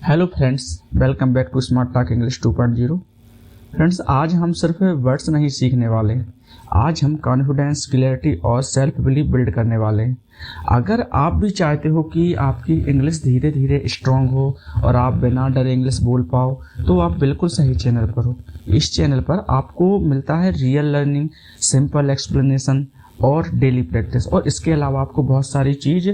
Hello friends, welcome back to smart talk English 2.0। Friends, आज हम सिर्फ वर्ड्स नहीं सीखने वाले, आज हम कॉन्फिडेंस, क्लैरिटी और सेल्फ बिलीफ बिल्ड करने वाले हैं। अगर आप भी चाहते हो कि आपकी इंग्लिश धीरे धीरे स्ट्रांग हो और आप बिना डरे इंग्लिश बोल पाओ, तो आप बिल्कुल सही चैनल पर हो। इस चैनल पर आपको मिलता है रियल लर्निंग, सिंपल एक्सप्लेनेशन और डेली प्रैक्टिस, और इसके अलावा आपको बहुत सारी चीज़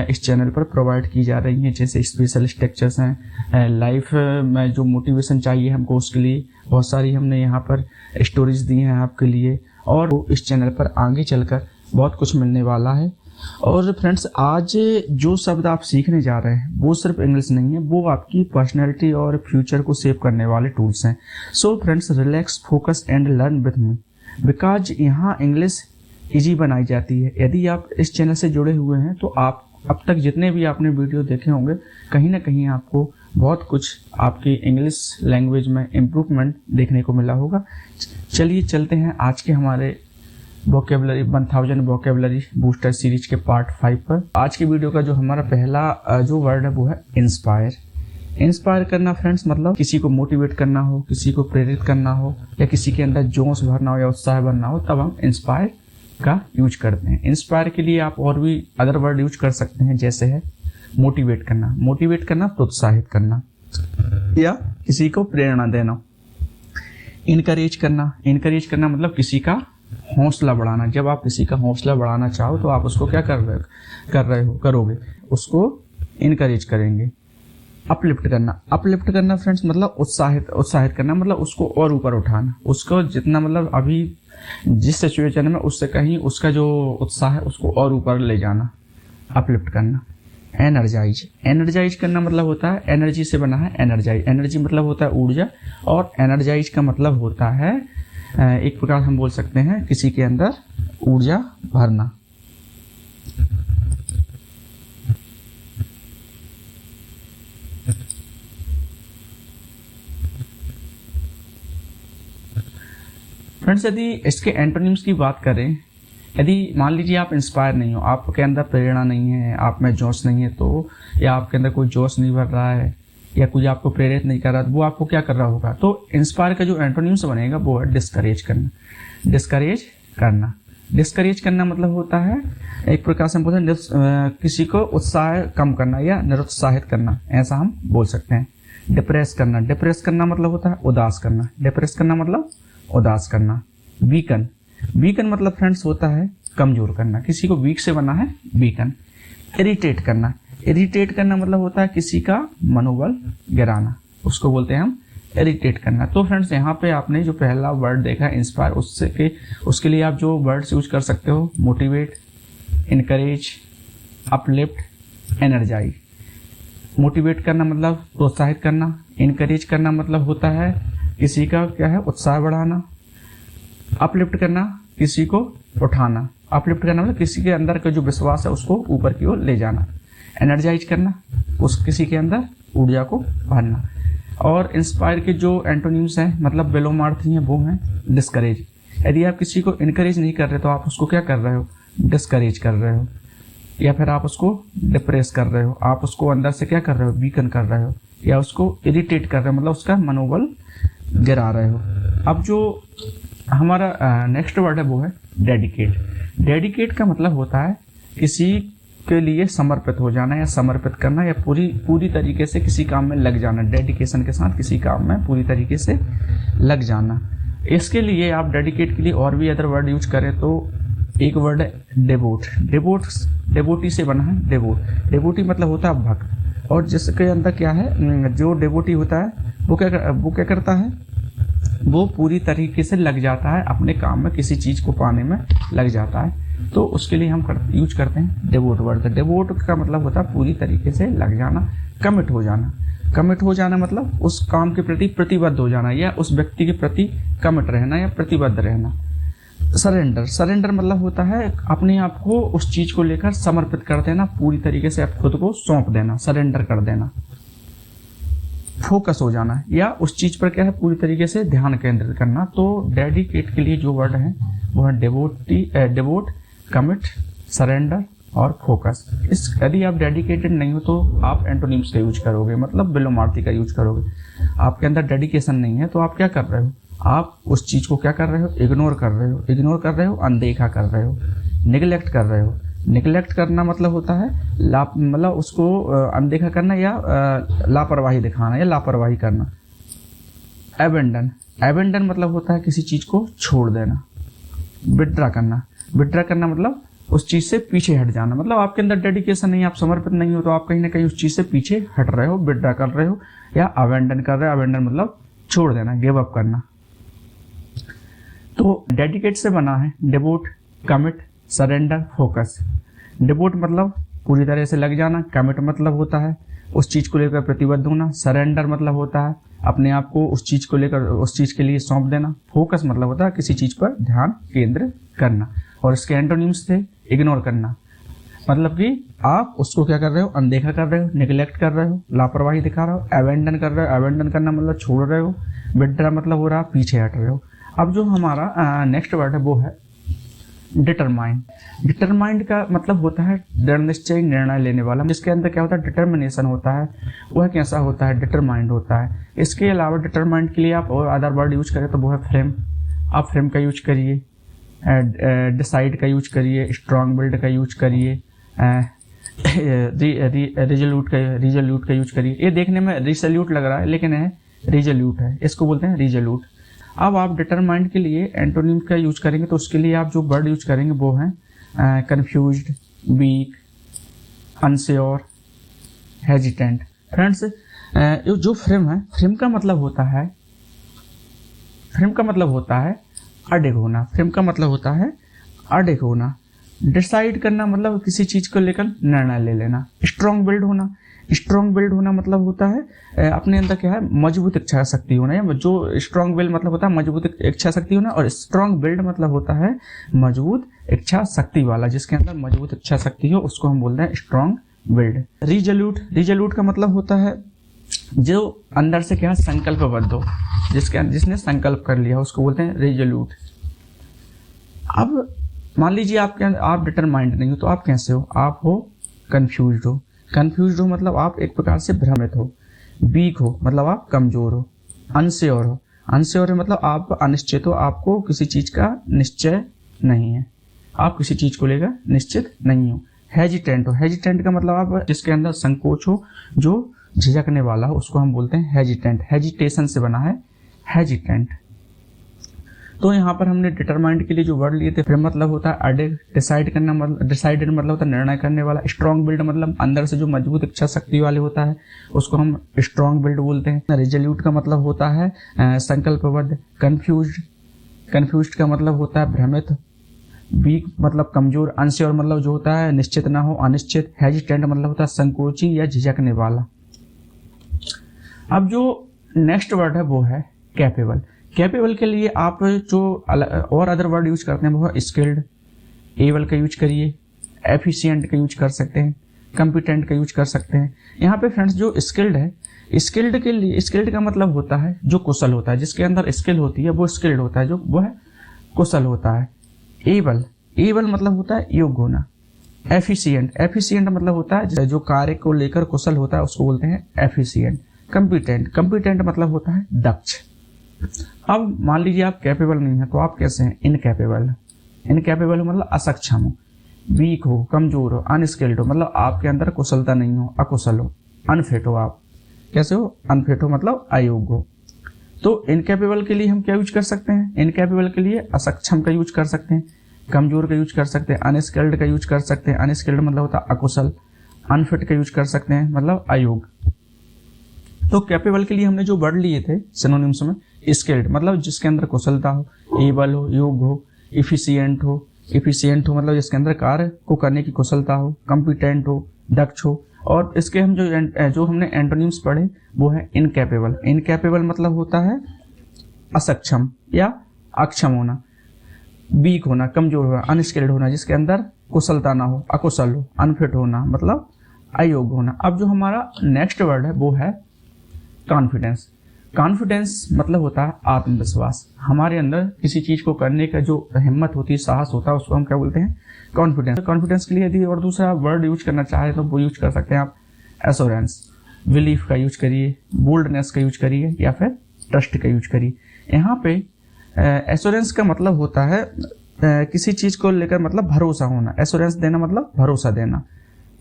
इस चैनल पर प्रोवाइड की जा रही हैं, जैसे स्पेशल स्ट्रक्चर्स हैं, लाइफ में जो मोटिवेशन चाहिए हमको उसके लिए बहुत सारी हमने यहाँ पर स्टोरीज दी हैं आपके लिए, और इस चैनल पर आगे चलकर बहुत कुछ मिलने वाला है। और फ्रेंड्स, आज जो शब्द आप सीखने जा रहे हैं वो सिर्फ इंग्लिश नहीं है, वो आपकी पर्सनैलिटी और फ्यूचर को सेव करने वाले टूल्स हैं। So friends, relax, focus and learn with me, because यहाँ इंग्लिश ईजी बनाई जाती है। यदि आप इस चैनल से जुड़े हुए हैं तो आप अब तक जितने भी आपने वीडियो देखे होंगे, कहीं ना कहीं आपको बहुत कुछ आपकी इंग्लिश लैंग्वेज में इम्प्रूवमेंट देखने को मिला होगा। चलिए चलते हैं आज के हमारे वोकेबलरी 1000 वोकेबलरी बूस्टर सीरीज के पार्ट 5 पर। आज की वीडियो का जो हमारा पहला जो वर्ड है वो है इंस्पायर। इंस्पायर करना फ्रेंड्स, मतलब किसी को मोटिवेट करना हो, किसी को प्रेरित करना हो, या किसी के अंदर जोश भरना हो या उत्साह भरना हो, तब हम इंस्पायर का यूज करते हैं। इंस्पायर के लिए आप और भी अदर वर्ड यूज कर सकते हैं, जैसे है मोटिवेट करना। मोटिवेट करना प्रोत्साहित करना या किसी को प्रेरणा देना। इनकरेज करना, इनकरेज करना मतलब किसी का हौसला बढ़ाना। जब आप किसी का हौसला बढ़ाना चाहो तो आप उसको क्या करोगे, उसको इनकरेज करेंगे। अपलिफ्ट करना, अपलिफ्ट करना फ्रेंड्स मतलब उत्साहित करना, मतलब उसको और ऊपर उठाना, उसको जितना मतलब अभी जिस सिचुएशन में उससे कहीं उसका जो उत्साह है उसको और ऊपर ले जाना, अपलिफ्ट करना। एनर्जाइज, एनर्जाइज करना मतलब होता है, एनर्जी से बना है एनर्जाइज। एनर्जी मतलब होता है ऊर्जा, और एनर्जाइज का मतलब होता है एक प्रकार हम बोल सकते हैं किसी के अंदर ऊर्जा भरना। फ्रेंड्स, यदि इसके एंटोनिम्स की बात करें, यदि मान लीजिए आप इंस्पायर नहीं हो, आपके अंदर प्रेरणा नहीं है, आप में जोश नहीं है, तो या आपके अंदर कोई जोश नहीं भर रहा है या कोई आपको प्रेरित नहीं कर रहा, वो आपको क्या कर रहा होगा। तो इंस्पायर का जो एंटोनिम्स बनेगा वो है डिस्करेज करना। डिस्करेज करना, डिस्करेज करना मतलब होता है एक प्रकार से हम बोलते हैं किसी को उत्साह कम करना या निरुत्साहित करना, ऐसा हम बोल सकते हैं। डिप्रेस करना, डिप्रेस करना मतलब होता है उदास करना। डिप्रेस करना मतलब उदास करना। वीकन, वीकन मतलब फ्रेंड्स होता है कमजोर करना, किसी को वीक से बना है वीकन। इरिटेट करना, इरिटेट करना मतलब होता है किसी का मनोबल गिराना, उसको बोलते हैं हम इरिटेट करना। तो फ्रेंड्स, यहाँ पे आपने जो पहला वर्ड देखा इंस्पायर, उसके लिए आप जो वर्ड्स यूज कर सकते हो, motivate, encourage, uplift, energise. Motivate करना मतलब प्रोत्साहित करना, इनकरेज करना मतलब होता है किसी का क्या है उत्साह बढ़ाना, अपलिफ्ट करना किसी को उठाना, अपलिफ्ट करना मतलब किसी के अंदर का जो विश्वास है उसको ऊपर की ओर ले जाना, एनर्जाइज करना उस किसी के अंदर ऊर्जा को भरना। और इंस्पायर के जो एंटोनिम्स हैं मतलब विलोमार्थी हैं, वो हैं डिस्करेज। यदि आप किसी को इनकरेज नहीं कर रहे तो आप उसको क्या कर रहे हो, डिस्करेज कर रहे हो, या फिर आप उसको डिप्रेस कर रहे हो, आप उसको अंदर से क्या कर रहे हो, वीकन कर रहे हो, या उसको इरिटेट कर रहे हो, मतलब उसका मनोबल गिरा रहे हो। अब जो हमारा नेक्स्ट वर्ड है वो है डेडिकेट। डेडिकेट का मतलब होता है किसी के लिए समर्पित हो जाना या समर्पित करना, या पूरी तरीके से किसी काम में लग जाना। डेडिकेशन के साथ किसी काम में पूरी तरीके से लग जाना। इसके लिए आप डेडिकेट के लिए और भी अदर वर्ड यूज करें तो एक वर्ड है डिवोट। डिवोटी से बना है डिवोट। डिवोटी मतलब होता है भक्त, और जिसके अंदर क्या है, जो डिवोटी होता है वो क्या करता है, वो पूरी तरीके से लग जाता है अपने काम में, किसी चीज को पाने में लग जाता है। तो उसके लिए हम यूज करते हैं डिवोट वर्ड। डिवोट का मतलब होता है पूरी तरीके से लग जाना, कमिट हो जाना। कमिट हो जाना मतलब उस काम के प्रति प्रतिबद्ध हो जाना, या उस व्यक्ति के प्रति कमिट रहना या प्रतिबद्ध रहना। सरेंडर, सरेंडर मतलब होता है अपने आप को उस चीज को लेकर समर्पित कर देना, पूरी तरीके से आप खुद को सौंप देना, सरेंडर कर देना। फोकस हो जाना, या उस चीज पर क्या है पूरी तरीके से ध्यान केंद्रित करना। तो डेडिकेट के लिए जो वर्ड है वो है डिवोट, कमिट, सरेंडर और फोकस। इस यदि आप डेडिकेटेड नहीं हो तो आप एंटोनिम्स का यूज करोगे, मतलब विलोमार्थी का यूज करोगे। आपके अंदर डेडिकेशन नहीं है तो आप क्या कर रहे हो, आप उस चीज़ को क्या कर रहे हो, इग्नोर कर रहे हो। इग्नोर कर रहे हो, अनदेखा कर रहे हो, निगलेक्ट कर रहे हो। निगलेक्ट करना मतलब होता है मतलब उसको अनदेखा करना या लापरवाही दिखाना या लापरवाही करना। एबेंडन, एबेंडन मतलब होता है किसी चीज़ को छोड़ देना। विड्रा करना, विड्रा करना मतलब उस चीज़ से पीछे हट जाना, मतलब आपके अंदर डेडिकेशन नहीं है, आप समर्पित नहीं हो तो आप कहीं ना कहीं उस चीज़ से पीछे हट रहे हो, विड्रा कर रहे हो या अबेंडन कर रहे हो। अबेंडन मतलब छोड़ देना, गिव अप करना। तो डेडिकेट से बना है devote, commit, surrender, focus. Devote मतलब पूरी तरह से लग जाना, कमिट मतलब होता है उस चीज़ को लेकर प्रतिबद्ध होना, सरेंडर मतलब होता है अपने आप को उस चीज़ को लेकर उस चीज़ के लिए सौंप देना, फोकस मतलब होता है किसी चीज़ पर ध्यान केंद्रित करना। और इसके एंटोनिम्स थे इग्नोर करना, मतलब कि आप उसको क्या कर रहे हो, अनदेखा कर रहे हो, निगलेक्ट कर रहे हो, लापरवाही दिखा रहे हो। एबेंडन कर रहे हो, एबेंडन करना मतलब छोड़ रहे हो। विड्रा मतलब हो रहा पीछे हट रहे हो। अब जो हमारा नेक्स्ट वर्ड है वो है डिटरमाइन। डिटरमाइंड का मतलब होता है दृढ़ निश्चय, निर्णय लेने वाला, जिसके अंदर क्या होता है, डिटर्मिनेशन होता है। वह कैसा होता है, डिटरमाइंड होता है। इसके अलावा डिटरमाइंड के लिए आप और अदर वर्ड यूज करें तो वो है फ्रेम। आप फ्रेम का यूज करिए, डिसाइड का यूज करिए, स्ट्रॉन्ग विल्ड का यूज करिए, रिजोल्यूट का यूज करिए। ये देखने में रिसोल्यूट लग रहा है लेकिन है रिजोल्यूट है, इसको बोलते हैं रिजोल्यूट। अब आप डिटरमाइंड के लिए एंटोनिम का यूज करेंगे तो उसके लिए आप जो वर्ड यूज करेंगे वो है confused, weak, unsure, hesitant. Friends जो फ्रेम है, फ्रेम का मतलब होता है अडिग होना। फ्रेम का मतलब होता है अडिग होना। डिसाइड करना मतलब किसी चीज को लेकर निर्णय ले लेना। स्ट्रॉन्ग बिल्ड होना, स्ट्रॉन्ग बिल्ड होना मतलब होता है अपने अंदर क्या है, मजबूत इच्छा शक्ति होना। या जो स्ट्रॉन्ग बिल्ड मतलब होता है मजबूत इच्छा शक्ति होना, और स्ट्रॉन्ग बिल्ड मतलब होता है मजबूत इच्छा शक्ति वाला। जिसके अंदर मजबूत इच्छा शक्ति हो उसको हम बोलते हैं स्ट्रॉन्ग बिल्ड। रिजोल्यूट का मतलब होता है जो अंदर से क्या संकल्पबद्ध हो, जिसने संकल्प कर लिया उसको बोलते हैं रिजोल्यूट। अब मान लीजिए आप डिटरमाइंड नहीं हो तो आप कैसे हो, आप हो कंफ्यूज्ड हो। कंफ्यूज्ड हो मतलब आप एक प्रकार से भ्रमित हो। वीक हो मतलब आप कमजोर हो। अनश्योर हो, अनश्योर है मतलब आप अनिश्चित हो, आपको किसी चीज का निश्चय नहीं है, आप किसी चीज को लेकर निश्चित नहीं हो। हेजिटेंट हो, हेजिटेंट का मतलब आप जिसके अंदर संकोच हो, जो झिझकने वाला हो, उसको हम बोलते हैं हेजिटेंट। हेजिटेशन से बना है हेजिटेंट। तो यहाँ पर हमने डिटरमाइंड के लिए जो वर्ड लिए थे, फिर मतलब होता है अडिग, डिसाइड करना मतलब डिसाइडेड मतलब होता है निर्णय करने वाला। स्ट्रॉन्ग बिल्ड मतलब अंदर से जो मजबूत इच्छा शक्ति वाले होता है उसको हम स्ट्रॉन्ग बिल्ड बोलते हैं। रिजोल्यूट का मतलब होता है संकल्पबद्ध। कंफ्यूज्ड का मतलब होता है भ्रमित। वीक मतलब कमजोर। अनश्योर मतलब जो होता है निश्चित ना हो, अनिश्चित। हेजिटेंट मतलब होता है संकोची या झिझकने वाला। अब जो नेक्स्ट वर्ड है वो है कैपेबल। कैपेबल के लिए आप जो और अदर वर्ड यूज करते हैं वो है स्किल्ड, एबल का यूज करिए, एफिशिएंट का यूज कर सकते हैं, कॉम्पिटेंट का यूज कर सकते हैं। यहाँ पे फ्रेंड्स जो स्किल्ड है, स्किल्ड के लिए स्किल्ड का मतलब होता है जो कुशल होता है, जिसके अंदर स्किल होती है वो स्किल्ड होता है, जो वो है कुशल होता है। एबल मतलब होता है योग्य होना। एफिशिएंट मतलब होता है जो कार्य को लेकर कुशल होता है उसको बोलते हैं एफिशिएंट। कॉम्पिटेंट मतलब होता है दक्ष। अब मान लीजिए आप कैपेबल नहीं है तो आप कैसे हैं, इनकैपेबल हो मतलब असक्षम हो। वीक हो, कमजोर हो, अनस्किल्ड हो मतलब आपके अंदर कुशलता नहीं हो, अकुशल हो। अनफिट हो, आप कैसे हो, अनफिट हो मतलब अयोग्य हो। तो इनकैपेबल के लिए हम क्या यूज कर सकते हैं, इनकैपेबल के लिए असक्षम का यूज कर सकते हैं, कमजोर का यूज कर सकते हैं, अनस्किल्ड का यूज कर सकते हैं। अनस्किल्ड मतलब होता है अकुशल। अनफिट का यूज कर सकते हैं मतलब अयोग्य। तो कैपेबल के लिए हमने जो वर्ड लिए थे सिनोनिम्स में, स्किल्ड मतलब जिसके अंदर कुशलता हो, एबल हो योग्य हो, इफिशिएंट हो मतलब जिसके अंदर कार्य को करने की कुशलता हो, कॉम्पिटेंट हो दक्ष हो। और इसके हम जो हमने एंटोनिम्स पढ़े वो है इनकैपेबल मतलब होता है असक्षम या अक्षम होना, वीक होना, कमजोर होना, अनस्किल्ड होना जिसके अंदर कुशलता ना हो, अकुशल हो, अनफिट होना मतलब अयोग्य होना। अब जो हमारा नेक्स्ट वर्ड है वो है कॉन्फिडेंस। कॉन्फिडेंस मतलब होता है आत्मविश्वास। हमारे अंदर किसी चीज को करने का जो हिम्मत होती है, साहस होता है, उसको हम क्या बोलते हैं? कॉन्फिडेंस। कॉन्फिडेंस के लिए यदि और दूसरा वर्ड यूज करना चाहे तो वो यूज कर सकते हैं आप एश्योरेंस, बिलीफ का यूज करिए, बोल्डनेस का यूज करिए, या फिर ट्रस्ट का यूज करिए। यहाँ पे एश्योरेंस का मतलब होता है किसी चीज को लेकर मतलब भरोसा होना। एश्योरेंस देना मतलब भरोसा देना,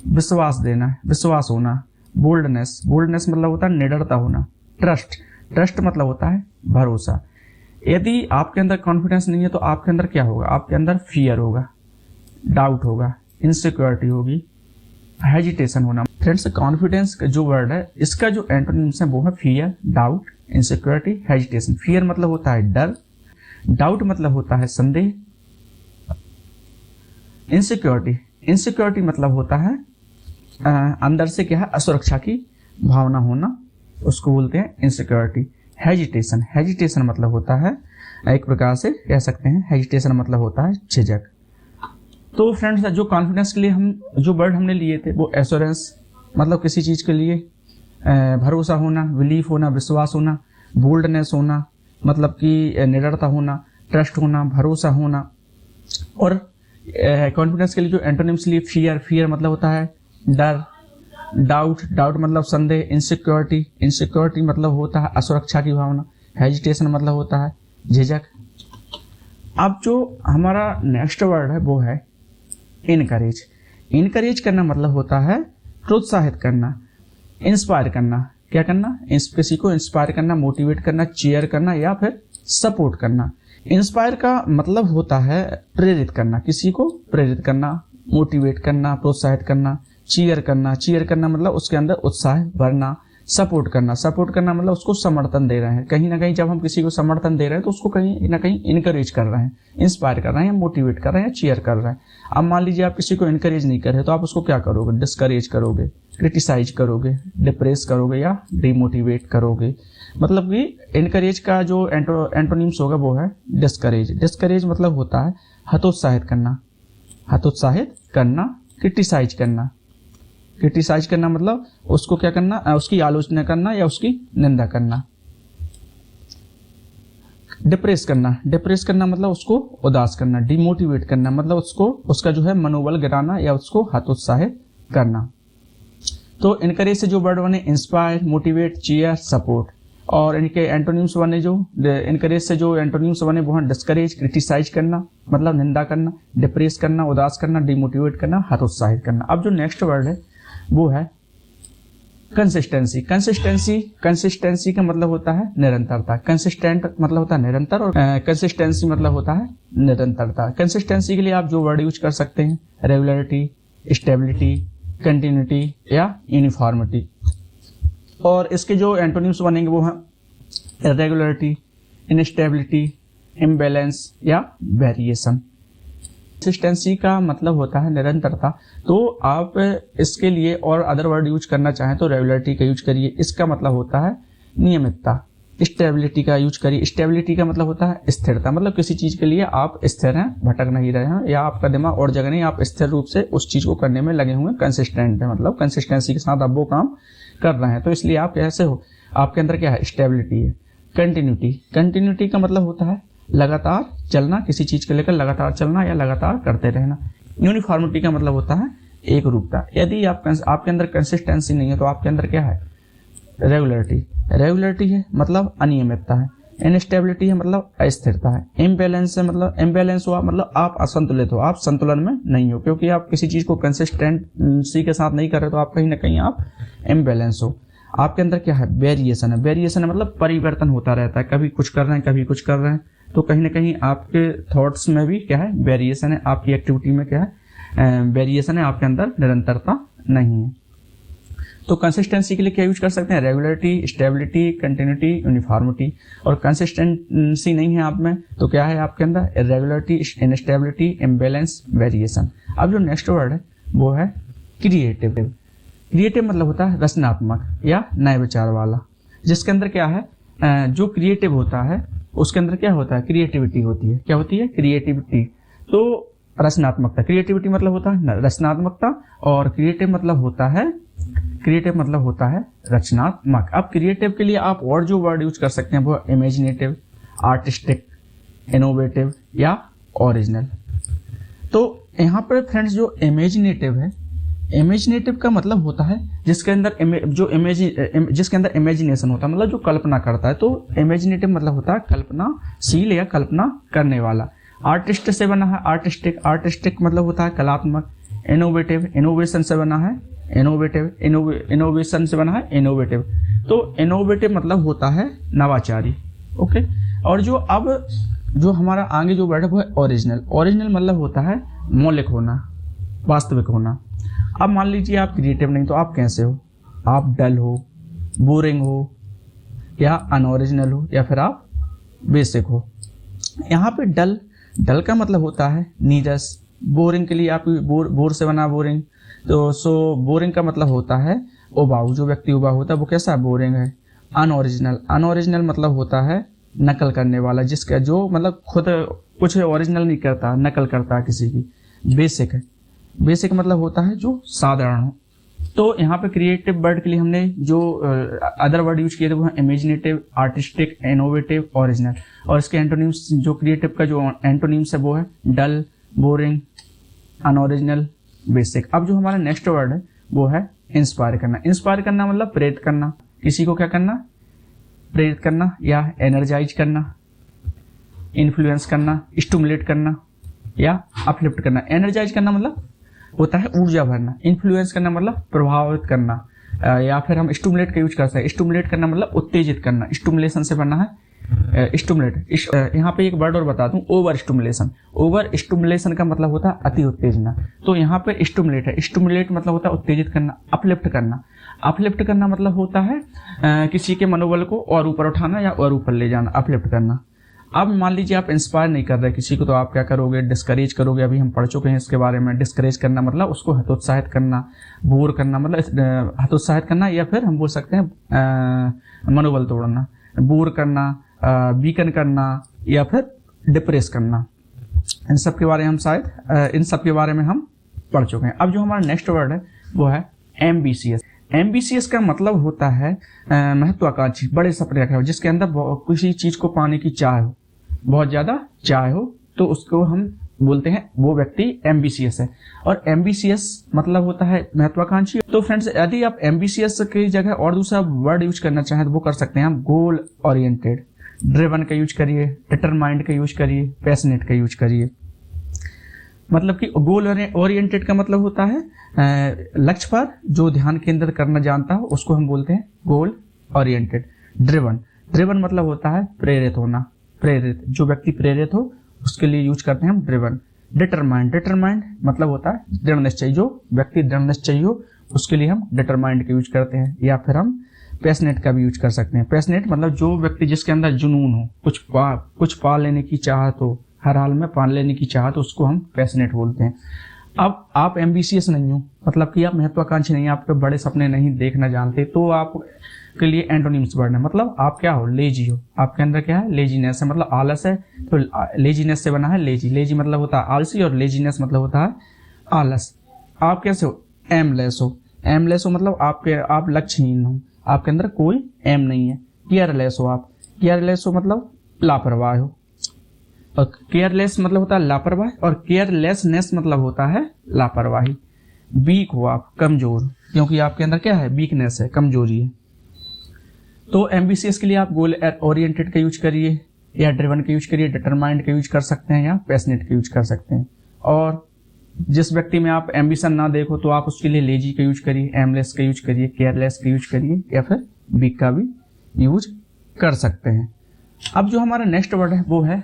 विश्वास देना, विश्वास होना। बोल्डनेस, बोल्डनेस मतलब होता है निडरता होना। ट्रस्ट, ट्रस्ट मतलब होता है भरोसा। यदि आपके अंदर कॉन्फिडेंस नहीं है तो आपके अंदर क्या होगा? आपके अंदर फियर होगा, डाउट होगा, इनसिक्योरिटी होगी, हेजिटेशन होना। फ्रेंड्स, कॉन्फिडेंस का जो वर्ड है इसका जो एंटोनिम्स है वो है fear, doubt, insecurity, hesitation. Fear मतलब होता है डर, डाउट मतलब होता है संदेह, इनसिक्योरिटी, इनसिक्योरिटी मतलब होता है अंदर से क्या है? असुरक्षा की भावना होना, उसको बोलते हैं इनसिक्योरिटी। हेजिटेशन, हेजिटेशन मतलब होता है एक प्रकार से कह सकते हैं, हेजिटेशन मतलब होता है झिझक। तो फ्रेंड्स, जो कॉन्फिडेंस के लिए हम जो वर्ड हमने लिए थे वो एश्योरेंस मतलब किसी चीज के लिए भरोसा होना, बिलीफ होना, विश्वास होना, बोल्डनेस होना मतलब कि निडरता होना, ट्रस्ट होना, भरोसा होना। और कॉन्फिडेंस के लिए जो एंटोनिम्स लिए फियर, फियर मतलब होता है डर, डाउट, डाउट मतलब संदेह, इनसिक्योरिटी, इनसिक्योरिटी मतलब होता है असुरक्षा की भावना, हेजिटेशन मतलब होता है झिझक। अब जो हमारा नेक्स्ट वर्ड है वो है इनकरेज। इनकरेज करना मतलब होता है प्रोत्साहित करना, इंस्पायर करना। क्या करना? किसी को इंस्पायर करना, मोटिवेट करना, चीयर करना या फिर सपोर्ट करना। इंस्पायर का मतलब होता है प्रेरित करना, किसी को प्रेरित करना, मोटिवेट करना, प्रोत्साहित करना, चीयर करना। चीयर करना मतलब उसके अंदर उत्साह भरना। सपोर्ट करना, सपोर्ट करना मतलब उसको समर्थन दे रहे हैं। कहीं ना कहीं जब हम किसी को समर्थन दे रहे हैं तो उसको कहीं ना कहीं इनकरेज कर रहे हैं, इंस्पायर कर रहे हैं, मोटिवेट कर रहे हैं, चीयर कर रहे हैं। अब मान लीजिए आप किसी को इनकरेज नहीं कर रहे तो आप उसको क्या करोगे? डिस्करेज करोगे, क्रिटिसाइज करोगे, डिप्रेस करोगे या डिमोटिवेट करोगे। मतलब कि इनकरेज का जो एंटोनिम्स होगा वो है डिस्करेज। डिस्करेज मतलब होता है हतोत्साहित करना, हतोत्साहित करना, क्रिटिसाइज करना। क्रिटिसाइज करना मतलब उसको क्या करना? उसकी आलोचना करना या उसकी निंदा करना। डिप्रेस करना, डिप्रेस करना मतलब उसको उदास करना। डिमोटिवेट करना मतलब उसको उसका जो है मनोबल गिराना या उसको हतोत्साहित करना। तो इनकरेज से जो वर्ड बने इंस्पायर, मोटिवेट, चीयर, सपोर्ट। और इनके एंटोनिम्स बने जो इनकरेज से जो एंटोनिम्स बने वो हैं डिस्करेज, क्रिटिसाइज करना मतलब निंदा करना, डिप्रेस करना, उदास करना, डिमोटिवेट करना, हतोत्साहित करना। अब जो नेक्स्ट वर्ड है वो है कंसिस्टेंसी। कंसिस्टेंसी, कंसिस्टेंसी का मतलब होता है निरंतरता। कंसिस्टेंट मतलब होता है निरंतर और कंसिस्टेंसी मतलब होता है निरंतरता। कंसिस्टेंसी के लिए आप जो वर्ड यूज कर सकते हैं रेगुलरिटी, स्टेबिलिटी, कंटिन्यूटी या यूनिफॉर्मिटी। और इसके जो एंटोनिम्स बनेंगे वो हैं इरेगुलरिटी, इनस्टेबिलिटी, इम्बैलेंस या वेरिएशन। कंसिस्टेंसी का मतलब होता है निरंतरता। तो आप इसके लिए और अदर वर्ड यूज करना चाहें तो रेगुलरिटी का यूज करिए, इसका मतलब होता है नियमितता। स्टेबिलिटी का यूज करिए, स्टेबिलिटी का मतलब होता है स्थिरता। मतलब किसी चीज के लिए आप स्थिर हैं, भटक नहीं रहे हैं या आपका दिमाग और जगह नहीं, आप स्थिर रूप से उस चीज को करने में लगे हुए हैं, कंसिस्टेंट है, मतलब कंसिस्टेंसी के साथ आप वो काम कर रहे हैं। तो इसलिए आप कैसे हो, आपके अंदर क्या है? स्टेबिलिटी है। कंटिन्यूटी, कंटिन्यूटी का मतलब होता है लगातार चलना, किसी चीज को लेकर लगातार चलना या लगातार करते रहना। यूनिफॉर्मिटी का मतलब होता है एक रूपता। यदि आपके अंदर कंसिस्टेंसी नहीं है तो आपके अंदर क्या है? रेगुलरिटी, रेगुलरिटी है मतलब अनियमितता है। इनस्टेबिलिटी है मतलब अस्थिरता है। इम्बैलेंस है मतलब इम्बैलेंस हुआ मतलब आप असंतुलित हो, आप संतुलन में नहीं हो, क्योंकि आप किसी चीज को कंसिस्टेंसी के साथ नहीं कर रहे तो आप कहीं ना कहीं आप इम्बैलेंस हो। आपके अंदर क्या है? वेरिएशन है। वेरिएशन है मतलब परिवर्तन होता रहता है, कभी कुछ कर रहे हैं, कभी कुछ कर रहे हैं। तो कहीं ना कहीं आपके थॉट्स में भी क्या है? वेरिएशन है। आपकी एक्टिविटी में क्या है? वेरिएशन है। आपके अंदर निरंतरता नहीं है। तो कंसिस्टेंसी के लिए क्या यूज कर सकते हैं? Regularity, stability, continuity, uniformity. और कंसिस्टेंसी नहीं है आप में तो क्या है आपके अंदर? Irregularity, instability, imbalance, variation. अब जो नेक्स्ट वर्ड है वो है क्रिएटिव। क्रिएटिव मतलब होता है रचनात्मक या नए विचार वाला, जिसके अंदर क्या है? जो क्रिएटिव होता है उसके अंदर क्या होता है? क्रिएटिविटी होती है। क्या होती है? क्रिएटिविटी। तो रचनात्मकता, क्रिएटिविटी मतलब होता है रचनात्मकता और क्रिएटिव मतलब होता है क्रिएटिव मतलब होता है रचनात्मक। अब क्रिएटिव के लिए आप और जो वर्ड यूज कर सकते हैं वो इमेजिनेटिव, आर्टिस्टिक, इनोवेटिव या ओरिजिनल। तो यहाँ पर फ्रेंड्स जो इमेजिनेटिव है, इमेजिनेटिव का मतलब होता है जिसके अंदर जिसके अंदर इमेजिनेशन होता है, मतलब जो कल्पना करता है। तो इमेजिनेटिव मतलब होता है कल्पनाशील या कल्पना करने वाला। आर्टिस्ट से बना है आर्टिस्टिक, आर्टिस्टिक मतलब होता है कलात्मक। इनोवेटिव, इनोवेशन से बना है इनोवेटिव, इनोवेशन से बना है इनोवेटिव। तो इनोवेटिव मतलब होता है नवाचारी। ओके, और जो हमारा आगे जो वर्ड है वो है ओरिजिनल। ओरिजिनल मतलब होता है मौलिक होना, वास्तविक होना। अब मान लीजिए आप क्रिएटिव नहीं, तो आप कैसे हो? आप डल हो, बोरिंग हो, या अनओरिजिनल हो, या फिर आप बेसिक हो। यहाँ पे डल का मतलब होता है नीरस। बोरिंग के लिए आप बोर से बना बोरिंग। तो बोरिंग का मतलब होता है उबाऊ। जो व्यक्ति उबाऊ होता है वो कैसा बोरिंग है। अनओरिजिनल मतलब होता है नकल करने वाला, जिसका जो मतलब खुद कुछ ओरिजिनल नहीं करता, नकल करता है किसी की। बेसिक मतलब होता है जो साधारण हो। तो यहाँ पे क्रिएटिव वर्ड के लिए हमने जो अदर वर्ड यूज किए थे वो है इमेजिनेटिव, आर्टिस्टिक, इनोवेटिव, ओरिजिनल। और इसके एंटोनिम्स, जो क्रिएटिव का जो एंटोनिम्स है वो है डल, बोरिंग, अनओरिजिनल, बेसिक। अब जो हमारा नेक्स्ट वर्ड है वो है इंस्पायर करना। इंस्पायर करना मतलब प्रेरित करना। किसी को क्या करना? प्रेरित करना या एनर्जाइज करना, इन्फ्लुएंस करना, स्टिमुलेट करना या अपलिफ्ट करना। एनर्जाइज करना मतलब होता है ऊर्जा भरना। इन्फ्लुएंस करना मतलब प्रभावित करना, या फिर हम स्टिमुलेट का यूज करते हैं। स्टिमुलेट करना मतलब उत्तेजित करना। स्टिमुलेशन से बना है स्टिमुलेट। यहाँ पे एक वर्ड और बता दूं, ओवर स्टिमुलेशन। ओवर स्टिमुलेशन का मतलब होता है अति उत्तेजना। तो यहाँ पे स्टिमुलेट है। स्टिमुलेट मतलब होता है उत्तेजित करना। अपलिफ्ट करना, अपलिफ्ट करना मतलब होता है किसी के मनोबल को और ऊपर उठाना या और ऊपर ले जाना, अपलिफ्ट करना। अब मान लीजिए आप इंस्पायर नहीं कर रहे किसी को, तो आप क्या करोगे? डिस्करेज करोगे। अभी हम पढ़ चुके हैं इसके बारे में। डिस्करेज करना मतलब उसको हतोत्साहित करना। बोर करना मतलब हतोत्साहित करना, या फिर हम बोल सकते हैं मनोबल तोड़ना। बोर करना, वीकन करना, या फिर डिप्रेस करना। इन सब के बारे में हम पढ़ चुके हैं। अब जो हमारा नेक्स्ट वर्ड है वो है एम्बिशियस। एम्बिशियस का मतलब होता है महत्वाकांक्षी, बड़े सपने रखा हो, जिसके अंदर किसी चीज को पाने की चाह हो, बहुत ज्यादा चाह हो, तो उसको हम बोलते हैं वो व्यक्ति एम्बिशियस है। और एम्बिशियस मतलब होता है महत्वाकांक्षी। तो फ्रेंड्स, यदि आप एम्बिशियस की जगह और दूसरा वर्ड यूज करना चाहें तो वो कर सकते हैं हम गोल ओरिएंटेड। ड्रिवन का यूज करिए, डिटरमाइंड का यूज करिए, पैशनेट का यूज करिए। मतलब कि गोल ओरिएंटेड का मतलब होता है लक्ष्य पर जो ध्यान केंद्रित करना जानता हो, उसको हम बोलते हैं गोल ओरिएंटेड। ड्रिवन मतलब होता है प्रेरित होना। जो व्यक्ति प्रेरित हो उसके लिए यूज करते हैं हम ड्रिवन। डिटरमाइंड मतलब होता है दृढ़ निश्चय। जो व्यक्ति दृढ़ निश्चय हो उसके लिए हम डिटरमाइंड का यूज करते हैं। या फिर हम पैशनेट का भी यूज कर सकते हैं। पैशनेट मतलब जो व्यक्ति जिसके अंदर जुनून हो, कुछ पा लेने की चाहत हो, हर हाल में पान लेने की चाहत, उसको हम पैशनेट बोलते हैं। अब आप एम्बिशियस नहीं हो, मतलब कि आप महत्वाकांक्षी नहीं, आपके बड़े सपने नहीं देखना जानते, तो आप के लिए एंटोनिम्स वर्ड है। मतलब आप क्या हो? लेजी हो। आपके अंदर क्या है? लेजीनेस है, मतलब आलस है। तो लेजीनेस से बना है लेजी। लेजी मतलब होता है आलसी, और लेजीनेस मतलब होता है आलस। आप कैसे हो? एमलेस हो। एमलेस हो मतलब आप लक्ष्यहीन हो, आपके अंदर कोई एम नहीं है। केयरलेस हो आप। केयरलेस हो मतलब लापरवाह हो। और केयरलेस मतलब होता है लापरवाह, और केयरलेसनेस मतलब होता है लापरवाही। वीक हो आप, कमजोर, क्योंकि आपके अंदर क्या है? वीकनेस है, कमजोरी है। तो एम्बिशियस के लिए आप गोल ओरिएंटेड का यूज करिए, या ड्रिवन का यूज करिए, डिटरमाइंड का यूज कर सकते हैं, या पैशनेट का यूज कर सकते हैं। और जिस व्यक्ति में आप एम्बिशन ना देखो तो आप उसके लिए लेजी का यूज करिए, एमलेस का यूज करिए, केयरलेस का यूज करिए, या फिर वीक का भी यूज कर सकते हैं। अब जो हमारा नेक्स्ट वर्ड है वो है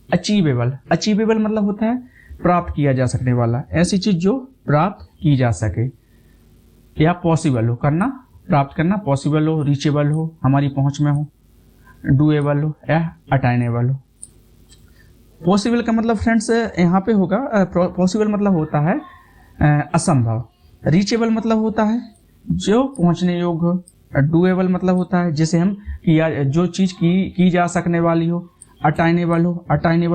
अचीवेबल। अचीवेबल मतलब होता है प्राप्त किया जा सकने वाला, ऐसी चीज जो प्राप्त की जा सके, या पॉसिबल हो करना, प्राप्त करना, पॉसिबल हो, रीचेबल हो, हमारी पहुंच में हो, डूएबल हो, या अटाइनेबल हो। पॉसिबल का मतलब फ्रेंड्स यहाँ पे होगा, पॉसिबल मतलब होता है असंभव। रीचेबल मतलब होता है जो पहुंचने योग्य हो। डूएबल मतलब होता है जिसे हम जो चीज की जा सकने वाली हो। अटाइनेबल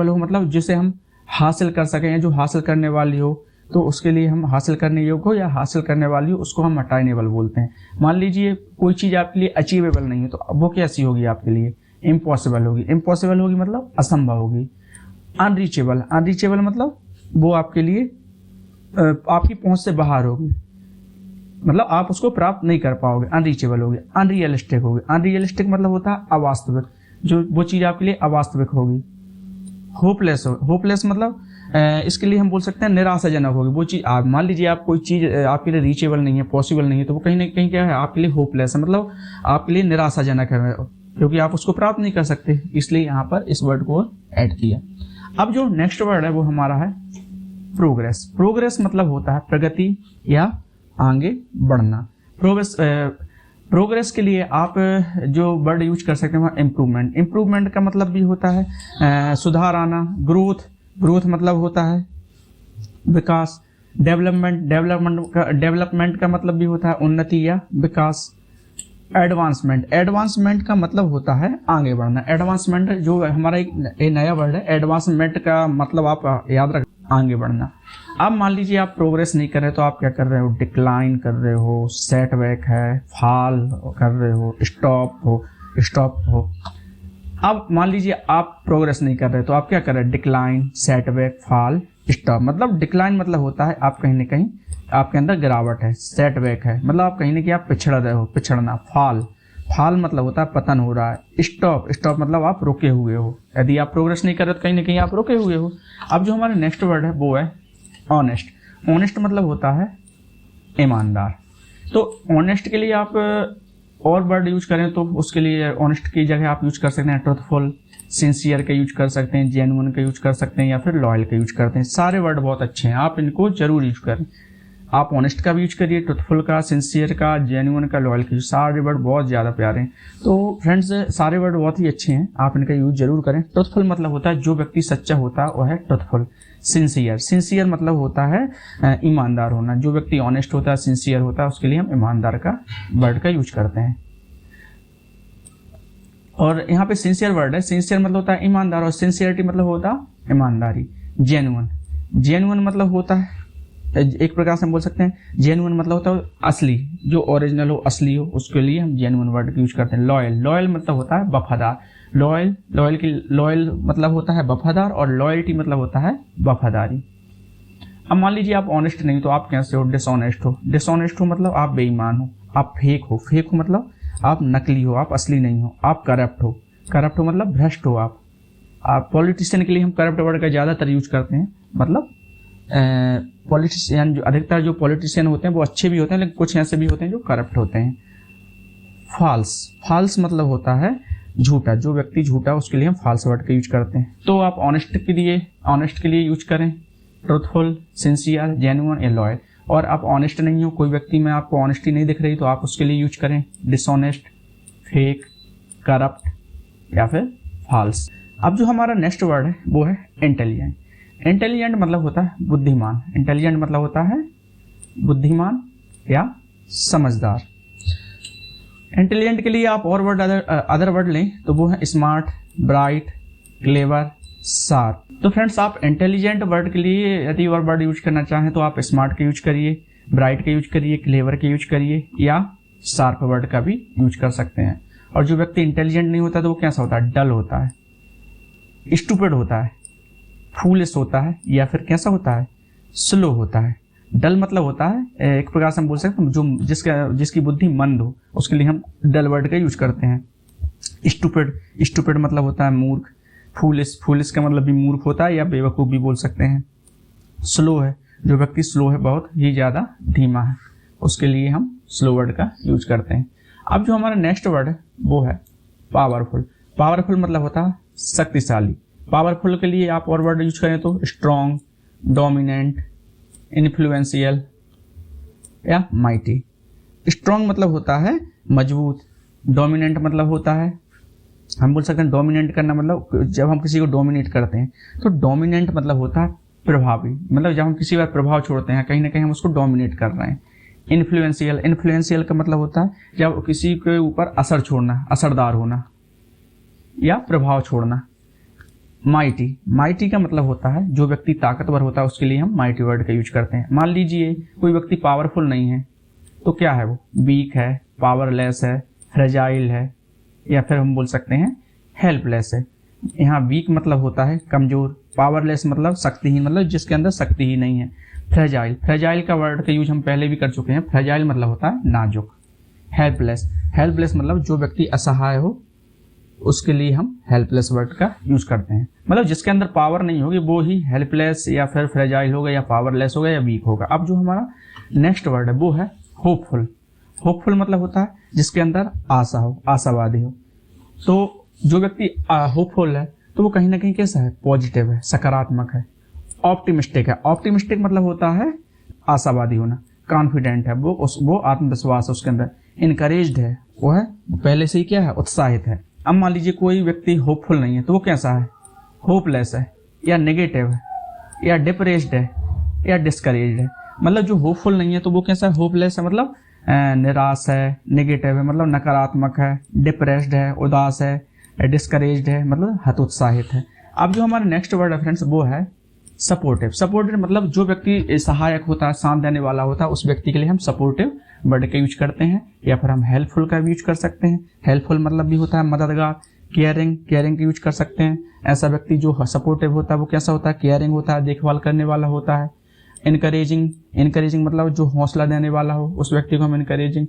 हो मतलब जिसे हम हासिल कर सकें, या जो हासिल करने वाली हो, तो उसके लिए हम हासिल करने योग्य हो या हासिल करने वाली हो, उसको हम अटाइनेबल बोलते हैं। मान लीजिए कोई चीज़ आपके लिए अचीवेबल नहीं है, तो अब वो कैसी होगी आपके लिए? इम्पॉसिबल होगी। इम्पॉसिबल होगी मतलब असंभव होगी। अनरीचेबल, अनरीचेबल मतलब वो आपके लिए आपकी पहुंच से बाहर होगी, मतलब आप उसको प्राप्त नहीं कर पाओगे, अनरीचेबल होगी। अनरियलिस्टिक होगी। अनरियलिस्टिक मतलब होता है अवास्तविक, जो वो चीज़ आपके लिए अवास्तविक होगी। होपलेस हो, होपलेस मतलब इसके लिए हम बोल सकते हैं निराशाजनक होगी। वो चीज़ आप मान लीजिए आप कोई चीज़ आपके लिए रीचेबल नहीं है, पॉसिबल नहीं है, तो वो कहीं ना कहीं क्या है आपके लिए होपलेस है, मतलब आपके लिए निराशाजनक है, क्योंकि आप उसको प्राप्त नहीं कर सकते, इसलिए यहाँ पर इस वर्ड को ऐड किया। अब जो नेक्स्ट वर्ड है वो हमारा है प्रोग्रेस। प्रोग्रेस मतलब होता है प्रगति या आगे बढ़ना। प्रोग्रेस के लिए आप जो वर्ड यूज कर सकते हैं वो इम्प्रूवमेंट। इम्प्रूवमेंट का मतलब भी होता है सुधार आना। ग्रोथ, ग्रोथ मतलब होता है विकास। डेवलपमेंट, डेवलपमेंट का मतलब भी होता है उन्नति या विकास। एडवांसमेंट, एडवांसमेंट का मतलब होता है आगे बढ़ना। एडवांसमेंट जो हमारा एक नया वर्ड है, एडवांसमेंट का मतलब आप याद रख आगे बढ़ना। अब मान लीजिए आप प्रोग्रेस नहीं कर रहे तो आप क्या कर रहे हो? डिक्लाइन कर रहे हो, सेटबैक है, फॉल कर रहे हो, स्टॉप हो। अब मान लीजिए आप प्रोग्रेस नहीं कर रहे तो आप क्या कर रहे हैं? Decline, setback, fall, stop. मतलब डिक्लाइन मतलब होता है आप कहीं ना कहीं आपके अंदर गिरावट है। सेटबैक है मतलब आप कहीं ना कहीं आप पिछड़ रहे हो, पिछड़ना। फॉल मतलब होता है पतन हो रहा है। स्टॉप मतलब आप रुके हुए हो, यदि आप प्रोग्रेस नहीं कर रहे तो कहीं ना कहीं आप रुके हुए हो। अब जो हमारा नेक्स्ट वर्ड है वो है ऑनेस्ट। ऑनेस्ट मतलब होता है ईमानदार। तो ऑनेस्ट के लिए आप और वर्ड यूज करें तो उसके लिए ऑनेस्ट की जगह आप यूज कर सकते हैं ट्रुथफुल, सिंसियर का यूज कर सकते हैं, जेन्युइन का यूज कर सकते हैं, या फिर लॉयल का यूज करते हैं। सारे वर्ड बहुत अच्छे हैं, आप इनको जरूर यूज करें। आप ऑनेस्ट का भी यूज करिए, ट्रुथफुल का, सिंसियर का, जेन्युइन का, लॉयल का। सारे वर्ड बहुत ज़्यादा प्यारे हैं। तो फ्रेंड्स सारे वर्ड बहुत ही अच्छे हैं, आप इनका यूज जरूर करें। ट्रुथफुल मतलब होता है जो व्यक्ति सच्चा होता है वह है ट्रुथफुल। सिंसियर मतलब होता है ईमानदार होना। जो व्यक्ति ऑनेस्ट होता है, सिंसियर होता है, उसके लिए हम ईमानदार का वर्ड का यूज करते हैं। और यहाँ पे सिंसियर वर्ड है। सिंसियर मतलब होता है ईमानदार, और सिंसियरिटी मतलब होता है ईमानदारी। जेन्युइन मतलब होता है, एक प्रकार से हम बोल सकते हैं जेन्युइन मतलब होता है असली, जो ओरिजिनल हो, असली हो, उसके लिए हम जेन्युइन वर्ड का यूज करते हैं। लॉयल मतलब होता है वफादार। लॉयल मतलब होता है वफादार, और लॉयल्टी मतलब होता है वफादारी। अब मान लीजिए आप ऑनेस्ट नहीं तो आप कैसे हो? डिसऑनेस्ट हो। डिसऑनेस्ट हो मतलब आप बेईमान हो, आप फेक हो। फेक हो मतलब आप नकली हो, आप असली नहीं हो। आप करप्ट हो। करप्ट हो मतलब भ्रष्ट हो आप। पॉलिटिशियन के लिए हम करप्ट वर्ड का ज़्यादातर यूज करते हैं। मतलब पॉलिटिशियन जो अधिकतर जो पॉलिटिशियन होते हैं वो अच्छे भी होते हैं, लेकिन कुछ ऐसे भी होते हैं जो करप्ट होते हैं। फॉल्स मतलब होता है झूठा। जो व्यक्ति झूठा है उसके लिए हम फॉल्स वर्ड का यूज करते हैं। तो आप ऑनेस्ट के लिए यूज करें ट्रुथफुल, सिंसियर, जेन्युइन या लॉयल। और आप ऑनेस्ट नहीं हो, कोई व्यक्ति में आपको ऑनेस्टी नहीं दिख रही, तो आप उसके लिए यूज करें डिसऑनेस्ट, फेक, करप्ट या फिर फॉल्स। अब जो हमारा नेक्स्ट वर्ड है वो है इंटेलिजेंट। इंटेलिजेंट मतलब होता है बुद्धिमान। इंटेलिजेंट मतलब होता है बुद्धिमान या समझदार। इंटेलिजेंट के लिए आप और वर्ड अदर वर्ड लें तो वो है स्मार्ट, ब्राइट, क्लेवर, शार्प। तो फ्रेंड्स आप इंटेलिजेंट वर्ड के लिए यदि और वर्ड यूज करना चाहें तो आप स्मार्ट का यूज करिए, ब्राइट का यूज करिए, क्लेवर का यूज करिए, या शार्प वर्ड का भी यूज कर सकते हैं। और जो व्यक्ति इंटेलिजेंट नहीं होता तो वो कैसा होता है? डल होता है, स्टूपिड होता है, फूलिश होता है, या फिर कैसा होता है? स्लो होता है। डल मतलब होता है एक प्रकार से हम बोल सकते हैं जो जिसकी बुद्धि मंद हो, उसके लिए हम डल वर्ड का यूज करते हैं। स्टूपिड मतलब होता है मूर्ख। फूलिश का मतलब भी मूर्ख होता है या बेवकूफ़ भी बोल सकते हैं। स्लो है, जो व्यक्ति स्लो है, बहुत ही ज़्यादा धीमा है, उसके लिए हम स्लो वर्ड का यूज करते हैं। अब जो हमारा नेक्स्ट वर्ड है वो है पावरफुल। पावरफुल मतलब होता है शक्तिशाली। पावरफुल के लिए आप और वर्ड यूज करें तो स्ट्रॉन्ग, डोमिनेंट, इन्फ्लुएंशियल या माइटी। स्ट्रॉन्ग मतलब होता है मजबूत। डोमिनेंट मतलब होता है, हम बोल सकते हैं डोमिनेट करना, मतलब जब हम किसी को डोमिनेट करते हैं तो डोमिनेंट मतलब होता है प्रभावी। मतलब जब हम किसी पर प्रभाव छोड़ते हैं, कहीं ना कहीं हम उसको डोमिनेट कर रहे हैं। इन्फ्लुएंशियल का मतलब होता है जब किसी के ऊपर असर छोड़ना, असरदार होना या प्रभाव छोड़ना। माइटी, माइटी का मतलब होता है जो व्यक्ति ताकतवर होता है उसके लिए हम माइटी वर्ड का यूज करते हैं। मान लीजिए कोई व्यक्ति पावरफुल नहीं है तो क्या है वो, वीक है, पावरलेस है, फ्रेजाइल है, या फिर हम बोल सकते हैं हेल्पलेस है। यहाँ वीक मतलब होता है कमजोर, पावरलेस मतलब शक्तिहीन, मतलब जिसके अंदर शक्ति ही नहीं है। फ्रेजाइल, फ्रेजाइल का वर्ड का यूज हम पहले भी कर चुके हैं। फ्रेजाइल मतलब होता है नाजुक। हेल्पलेस, हेल्पलेस मतलब जो व्यक्ति असहाय हो उसके लिए हम हेल्पलेस वर्ड का यूज करते हैं। मतलब जिसके अंदर पावर नहीं होगी वो ही हेल्पलेस या फिर फ्रेजाइल होगा या पावरलेस होगा या वीक होगा। अब जो हमारा नेक्स्ट वर्ड है वो है होपफुल। होपफुल मतलब होता है जिसके अंदर आशा हो, आशावादी हो। तो जो व्यक्ति होपफुल है तो वो कहीं ना कहीं कैसा है, पॉजिटिव है, सकारात्मक है। ऑप्टिमिस्टिक है, ऑप्टिमिस्टिक मतलब होता है आशावादी होना। कॉन्फिडेंट है, वो आत्मविश्वास है उसके अंदर। इनकरेज्ड है, वो है पहले से ही क्या है, उत्साहित है। अब मान लीजिए कोई व्यक्ति होपफुल नहीं है तो वो कैसा है, होपलेस है या नेगेटिव है या डिप्रेस्ड है या डिस्करेज्ड है। मतलब जो होपफुल नहीं है तो वो कैसा है, होपलेस है मतलब निराश है, नेगेटिव है मतलब नकारात्मक है, डिप्रेस्ड है, उदास है, डिस्करेज्ड है मतलब हतोत्साहित है। अब जो हमारा नेक्स्ट वर्ड है फ्रेंड्स वो है सपोर्टिव। सपोर्टिव मतलब जो व्यक्ति सहायक होता है, साथ देने वाला होता है, उस व्यक्ति के लिए हम सपोर्टिव वर्ड का यूज करते हैं। या फिर हम हेल्पफुल का भी यूज कर सकते हैं। हेल्पफुल मतलब भी होता है मददगार। केयरिंग, केयरिंग का यूज कर सकते हैं। ऐसा व्यक्ति जो सपोर्टिव होता है वो कैसा होता है, केयरिंग होता है, देखभाल करने वाला होता है। इनकरेजिंग, इनकरेजिंग मतलब जो हौसला देने वाला हो उस व्यक्ति को हम इनकरेजिंग,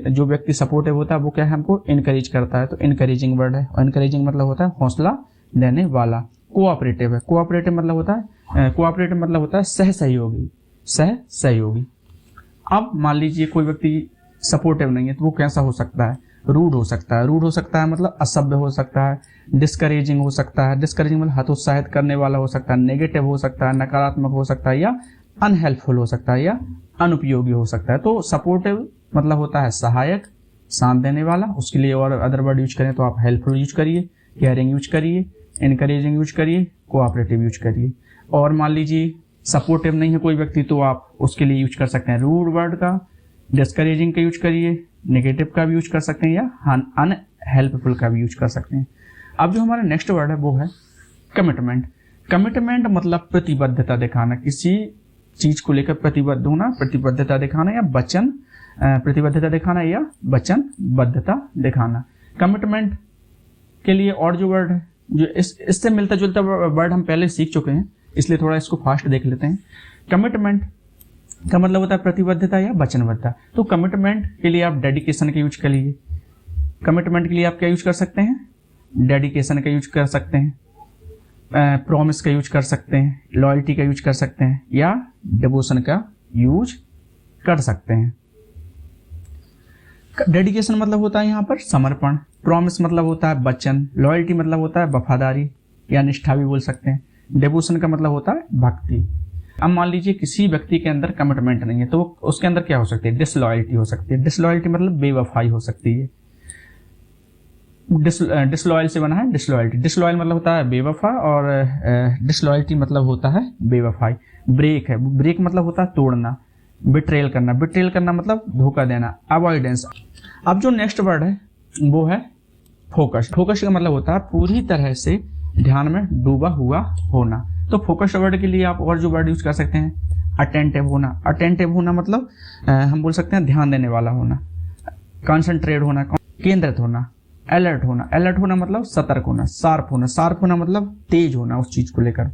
जो व्यक्ति सपोर्टिव होता है वो क्या है, हमको इनकरेज करता है, तो इनकरेजिंग वर्ड है। और इनकरेजिंग मतलब होता है हौसला देने वाला। कोऑपरेटिव है, कोऑपरेटिव मतलब होता है, कोऑपरेटिव मतलब होता है सह सहयोगी, सह सहयोगी। अब मान लीजिए कोई व्यक्ति सपोर्टिव नहीं है तो वो कैसा हो सकता है, रूड हो सकता है। रूड हो सकता है मतलब असभ्य हो सकता है। डिस्करेजिंग हो सकता है, डिस्करेजिंग मतलब हतोत्साहित करने वाला हो सकता है। नेगेटिव हो सकता है, नकारात्मक हो सकता है, या अनहेल्पफुल हो सकता है, या अनुपयोगी हो सकता है। तो सपोर्टिव मतलब होता है सहायक, साथ देने वाला। उसके लिए और अदर वर्ड यूज करें तो आप हेल्पफुल यूज करिए, केयरिंग यूज करिए, इनकरेजिंग यूज करिए, कोऑपरेटिव यूज करिए। और मान लीजिए सपोर्टिव नहीं है कोई व्यक्ति तो आप उसके लिए यूज कर सकते हैं रूड वर्ड का, डिस्करेजिंग का यूज करिए, नेगेटिव का भी यूज कर सकते हैं, या अनहेल्पफुल का भी यूज कर सकते हैं। अब जो हमारा नेक्स्ट वर्ड है वो है कमिटमेंट। कमिटमेंट मतलब प्रतिबद्धता दिखाना, किसी चीज को लेकर प्रतिबद्ध होना, प्रतिबद्धता दिखाना, या वचन, प्रतिबद्धता दिखाना या वचनबद्धता दिखाना। कमिटमेंट के लिए और जो वर्ड है जो इससे मिलता जुलता वर्ड हम पहले सीख चुके हैं, इसलिए थोड़ा इसको फास्ट देख लेते हैं। कमिटमेंट का मतलब होता है प्रतिबद्धता या वचनबद्धता। तो कमिटमेंट के लिए आप डेडिकेशन का यूज कर लीजिए। कमिटमेंट के लिए आप क्या यूज कर सकते हैं, डेडिकेशन का यूज कर सकते हैं, प्रॉमिस का यूज कर सकते हैं, लॉयल्टी का यूज कर सकते हैं, या डिवोशन का यूज कर सकते हैं। डेडिकेशन मतलब होता है यहाँ पर समर्पण, प्रॉमिस मतलब होता है वचन, लॉयल्टी मतलब होता है वफादारी या निष्ठा भी बोल सकते हैं, डिवोशन का मतलब होता है भक्ति। अब मान लीजिए किसी व्यक्ति के अंदर कमिटमेंट नहीं है तो उसके अंदर क्या हो सकती है, डिसलॉयल्टी हो सकती है। डिसलॉयल्टी मतलब बेवफाई हो सकती है। डिसलॉयल से बना है डिसलॉयल्टी। डिसलॉयल मतलब होता है बेवफा और डिसलॉयल्टी मतलब होता है बेवफाई। ब्रेक है, ब्रेक मतलब होता है तोड़ना। बिट्रेल करना, बिट्रेल करना मतलब धोखा देना, अवॉइडेंस। अब जो नेक्स्ट वर्ड है वो है फोकस। फोकस का मतलब होता है पूरी तरह से ध्यान में डूबा हुआ होना। तो फोकस वर्ड के लिए आप और जो वर्ड यूज कर सकते हैं, अटेंटिव होना। अटेंटिव होना मतलब हम बोल सकते हैं ध्यान देने वाला होना, कॉन्सेंट्रेट होना, केंद्रित होना, अलर्ट होना। अलर्ट होना मतलब सतर्क होना, शार्प होना। शार्प होना मतलब तेज होना उस चीज को लेकर।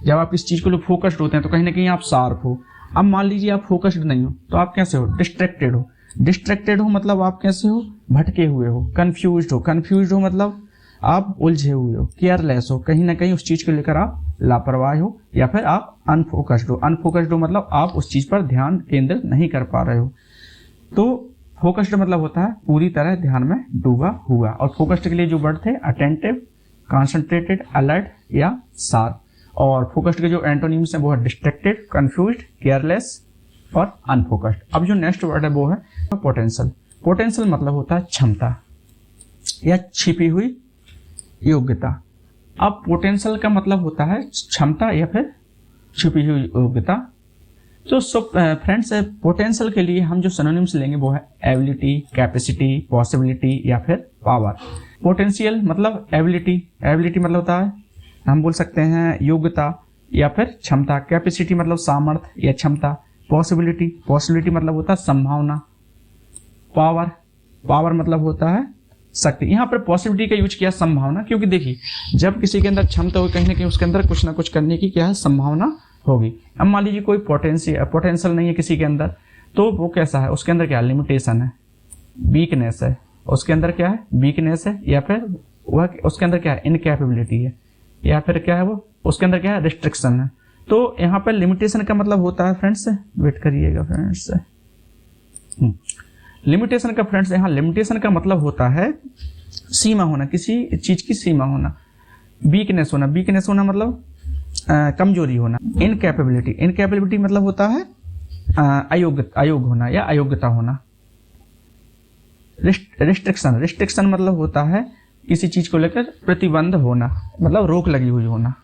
जब आप इस चीज को लेकर फोकस्ड होते हैं तो कहीं ना कहीं आप शार्प हो। अब मान लीजिए आप फोकस्ड नहीं हो तो आप कैसे हो, डिस्ट्रैक्टेड हो। डिस्ट्रैक्टेड हो मतलब आप कैसे हो, भटके हुए हो। कंफ्यूज्ड हो, कंफ्यूज्ड हो मतलब आप उलझे हुए हो। केयरलेस हो, कहीं ना कहीं उस चीज को लेकर आप लापरवाह हो। या फिर आप अनफोकस्ड हो, अनफोकस्ड हो मतलब आप उस चीज पर ध्यान केंद्रित नहीं कर पा रहे हो। तो फोकस्ड मतलब होता है पूरी तरह ध्यान में डूबा हुआ। और फोकस्ड के लिए जो वर्ड थे अटेंटिव, कॉन्सेंट्रेटेड, अलर्ट या शार्प। और फोकस्ड के जो एंटोनिम्स हैं वो है डिस्ट्रैक्टेड, कंफ्यूज्ड, केयरलेस और अनफोकस्ड। अब जो नेक्स्ट वर्ड है वो है पोटेंशियल। पोटेंशियल मतलब होता है क्षमता या छिपी हुई योग्यता। अब पोटेंशियल का मतलब होता है क्षमता या फिर छिपी हुई योग्यता। तो फ्रेंड्स पोटेंशियल के लिए हम जो सिनोनिम्स लेंगे वो है एबिलिटी, कैपेसिटी, पॉसिबिलिटी या फिर पावर। पोटेंशियल मतलब एबिलिटी, एबिलिटी मतलब होता है हम बोल सकते हैं योग्यता या फिर क्षमता। कैपेसिटी मतलब सामर्थ्य या क्षमता। पॉसिबिलिटी, पॉसिबिलिटी मतलब होता है संभावना। पावर, पावर मतलब होता है शक्ति। यहाँ पर पॉसिबिलिटी का यूज किया संभावना, क्योंकि देखिए जब किसी के अंदर क्षमता हो, कहीं ना कहीं उसके अंदर कुछ ना कुछ करने की क्या है, संभावना होगी। अब मान लीजिए कोई पोटेंशियल नहीं है किसी के अंदर, तो वो कैसा है, उसके अंदर क्या लिमिटेशन है, वीकनेस है, उसके अंदर क्या है, वीकनेस है, या फिर वह उसके अंदर क्या है, इनकैपेबिलिटी है, या फिर क्या है वो उसके अंदर क्या है, रिस्ट्रिक्शन है। तो यहाँ पर लिमिटेशन का मतलब होता है फ्रेंड्स, वेट करिएगा फ्रेंड्स, लिमिटेशन का फ्रेंड्स, यहाँ लिमिटेशन का मतलब होता है सीमा होना, किसी चीज की सीमा होना। वीकनेस होना, वीकनेस होना मतलब कमजोरी होना। इनकैपेबिलिटी, इनकैपेबिलिटी मतलब होता है अयोग होना या अयोग्यता होना। रिस्ट्रिक्शन, रिस्ट्रिक्शन मतलब होता है किसी चीज को लेकर प्रतिबंध होना, मतलब रोक लगी हुई होना।